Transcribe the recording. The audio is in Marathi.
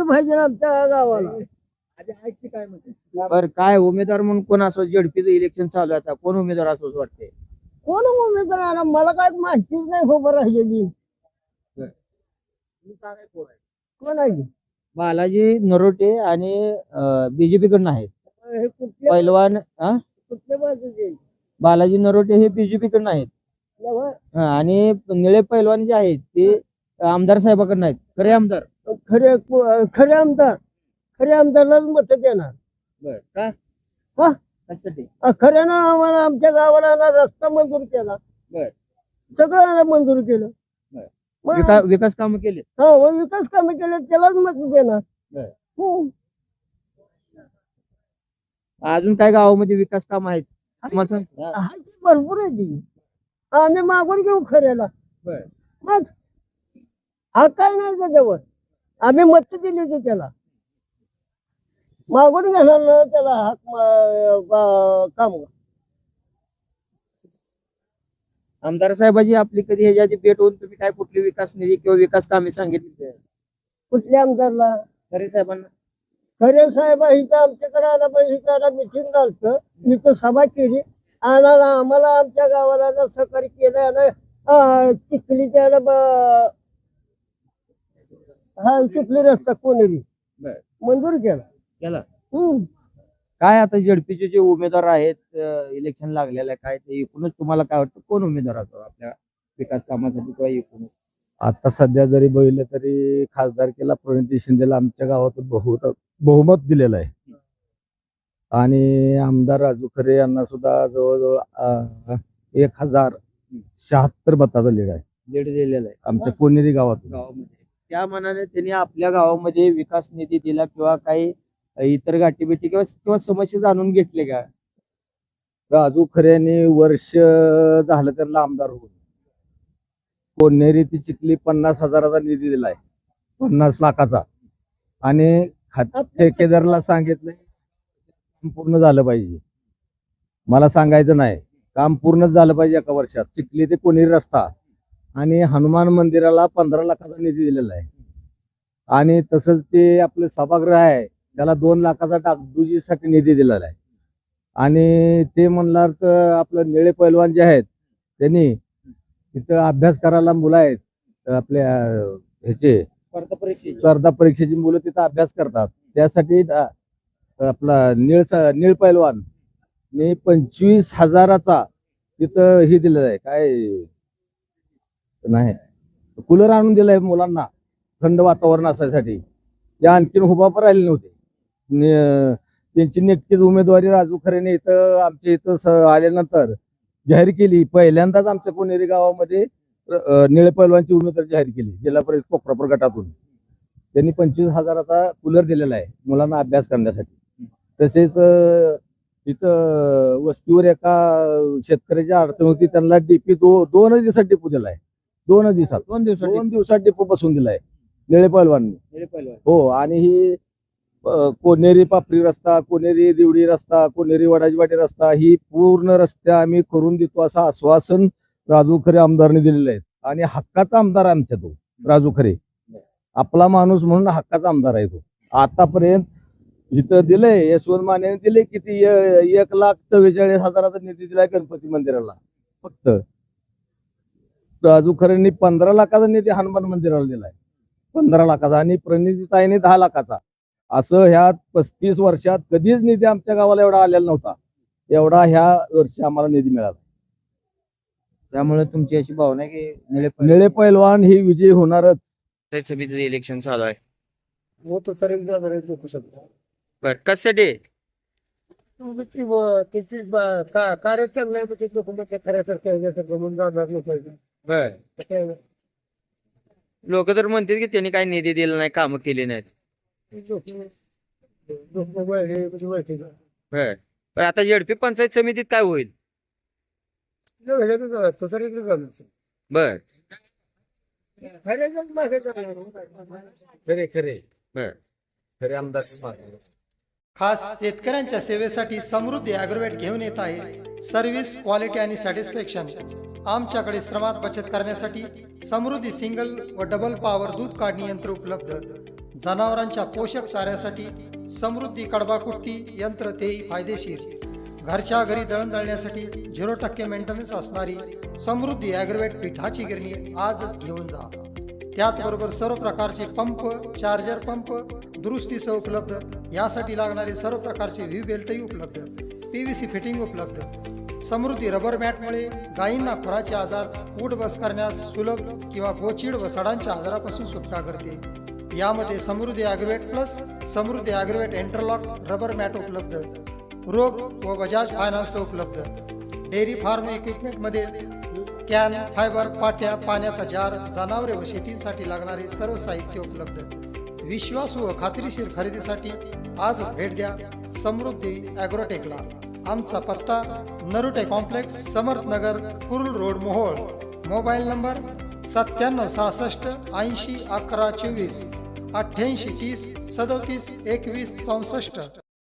दिलं पाहिजे आमच्या गावाला. बर काय उमेदवार म्हणून कोण असो जेडपीचं इलेक्शन चालू आहे आता कोण उमेदवार असं वाटते कोण उमेदवार आला मला काय माहितीच नाही खबर राहिलेली. कोण आहे ती? बालाजी नरोटे आणि बीजेपी कडनं आहेत हे कुठल्या पैलवान कुठल्या बाजूचे? बालाजी नरोटे हे बीजेपी कडनं आहेत नवं? आणि निळे पैलवान जे आहेत ते आमदार साहेबाकडनं आहेत खरे आमदार खरे आमदार खऱ्या आमदारलाच मत देणार. बर का हा? कशासाठी? खऱ्यानं आम्हाला आमच्या गावाला ना रस्ता मंजूर केला. बर. सगळं मंजूर केलं. बर. मग विकास कामं केले हो विकास कामे केले त्यालाच मत देणार. बर. हो. अजून काय गावामध्ये विकास काम आहेत मला सांग. हा, ती भरपूर आहे ती. आम्ही मागून घेऊ खऱ्याला. बर. मग हा काय नाही त्याच्यावर आम्ही मत दिली ते त्याला मागून घेणार ना त्याला काम. आमदार साहेबाची आपली कधी ह्याच्या आधी भेट होऊन तुम्ही काय कुठली विकास निधी किंवा विकास कामे सांगितली कुठल्या आमदारला? खरे साहेबांना? खरे साहेब इथं आमच्याकडे आला पण इथं मिटिंग झालं इथं सभा केली आणायला आम्हाला आमच्या गावाला ना सहकार्य केलं आणि चिखली त्याला हा चिखली रस्ता कोणेरी बर. मंजूर केला. केला. हम्म. काय आता जेडपीचे जे उमेदवार आहेत इलेक्शन लागलेलं आहे काय ते एकूणच तुम्हाला काय वाटतं कोण उमेदवार असतो आपल्या विकास कामासाठी किंवा एकूणच? आता सध्या जरी बघितलं तरी खासदारकीला प्रणिती शिंदेला आमच्या गावातून बहुमत दिलेलं आहे आणि आमदार राजू खरे यांना सुद्धा जवळजवळ 1076 मताचा लीड आहे. लीड दिलेलं आहे आमच्या कोनेरी गावातून. गावामध्ये त्या मनाने त्यांनी आपल्या गावामध्ये विकास निधी दिला किंवा काही इतर गाठीभेटी किंवा किंवा समस्या जाणून घेतले का? राजू खरे यांनी वर्ष झालं त्यांना आमदार होऊन कोनेरी ती चिखली 50,000चा निधी दिलाय 50 लाखाचा आणि ठेकेदारला सांगितलंय काम पूर्ण झालं पाहिजे. मला सांगायचं नाही काम पूर्णच झालं पाहिजे एका वर्षात. चिखली ते कोनेरी रस्ता आणि हनुमान मंदिराला 15 लाखाचा निधी दिलेला आहे आणि तसंच ते आपलं सभागृह आहे त्याला 2 लाखाचा डागडुजीसाठी निधी दिलेला आहे आणि ते म्हणणार तर आपलं निळे पैलवान जे आहेत त्यांनी तिथं अभ्यास करायला मुलं आहेत आपल्या ह्याचे स्पर्धा परीक्षेची मुलं तिथं अभ्यास करतात त्यासाठी आपला निळ पैलवान ने 25,000चा तिथं हे दिलेलं आहे काय नाही कूलर आणून दिलाय मुलांना थंड वातावरण असण्यासाठी. त्या आणखीन उभा पण राहिले नव्हते. त्यांची नेटकीच उमेदवारी राजू खरेने इथं आमच्या इथं आल्यानंतर जाहीर केली. पहिल्यांदाच आमच्या कोनेरी गावामध्ये निळे पैलवानची उमेदवारी जाहीर केली जिल्हा परिषद कोपरापूर गटातून. त्यांनी 25,000चा कूलर दिलेला आहे मुलांना अभ्यास करण्यासाठी. तसेच इथं वस्तीवर एका शेतकऱ्याची अडचण होती त्यांना डीपी 2 दिवसात डिपो दिलाय. 2 दिवसात डिपो बसून दिलाय निळे पैलवाननी. हो आणि ही कोनेरी पापरी रस्ता कोनेरी दिवडी रस्ता कोनेरी वडाजीवाडी रस्ता ही पूर्ण रस्ते आम्ही करून देतो असं आश्वासन राजू खरे आमदारने दिलेलं आहे आणि हक्काचा आमदार आमच्या तो राजू खरे आपला माणूस म्हणून हक्काचा आमदार आहे तो. आतापर्यंत इथं दिलंय यशवंत मानेने दिले किती 1,44,000चा निधी दिलाय गणपती मंदिराला. फक्त राजू खरेंनी 15 लाखाचा निधी हनुमान मंदिराला दिलाय 15 लाखाचा आणि प्रणितीताईने 10 लाखाचा. असं ह्या 35 वर्षात कधीच निधी आमच्या गावाला एवढा आलेला नव्हता एवढा ह्या वर्षी आम्हाला निधी मिळाला. त्यामुळे तुमची अशी भावना आहे की निळे पैलवान ही विजयी होणारच. समितीचं इलेक्शन चालू आहे वो तो करेल लोक शकतो बर कशासाठी? कार्य चांगलं आहे ते लोक खऱ्यासारखं म्हणून जाणार नाही. बर लोक तर म्हणतात की त्यांनी काही निधी दिला नाही कामं केली नाहीत. बर पण आता जेडपी पंचायत समितीत काय होईल? बर खरे आमदार खास शेतकऱ्यांच्या सेवेसाठी समृद्धी ॲग्रोवेट घेऊन येत आहे. सर्व्हिस, क्वालिटी आणि सॅटिस्फॅक्शन. आमच्याकडे श्रमात बचत करण्यासाठी समृद्धी सिंगल व डबल पॉवर दूध काढणी यंत्र उपलब्ध. जनावरांच्या पोषक चाऱ्यासाठी समृद्धी कडबाकुट्टी यंत्र तेही फायदेशीर. घरच्या घरी दळण दळण्यासाठी 0% मेंटेनन्स असणारी समृद्धी ॲग्रोवेट पिठाची गिरणी आजच घेऊन जा. त्याचबरोबर सर्व प्रकारचे पंप, चार्जर पंप दुरुस्तीसह उपलब्ध. यासाठी लागणारे सर्व प्रकारचे व्ही बेल्टही उपलब्ध. PVC फिटिंग उपलब्ध. समृद्धी रबर मॅटमुळे गायींना खुराचे आजार, उठ बस करण्यास सुलभ किंवा गोचीड व सडांच्या आजारापासून सुटका करते. यामध्ये समृद्धी ॲग्रोवेट प्लस समृद्धी ॲग्रोवेट इंटरलॉक रबर मॅट उपलब्ध. रोग व बजाज फायनान्स उपलब्ध. डेअरी फार्म इक्विपमेंटमध्ये कॅन, फायबर, पाट्या, पाण्याचा जार, जनावरे व शेतीसाठी लागणारे सर्व साहित्य उपलब्ध. विश्वासू व खात्रीशीर खरेदीसाठी आजच भेट द्या समृद्धी ॲग्रोटेकला. आमचा पत्ता Narute complex, Samarth Nagar, Kurul road, Mohol. Mobile number 9766 80 11 24, 88 30 37 21 64.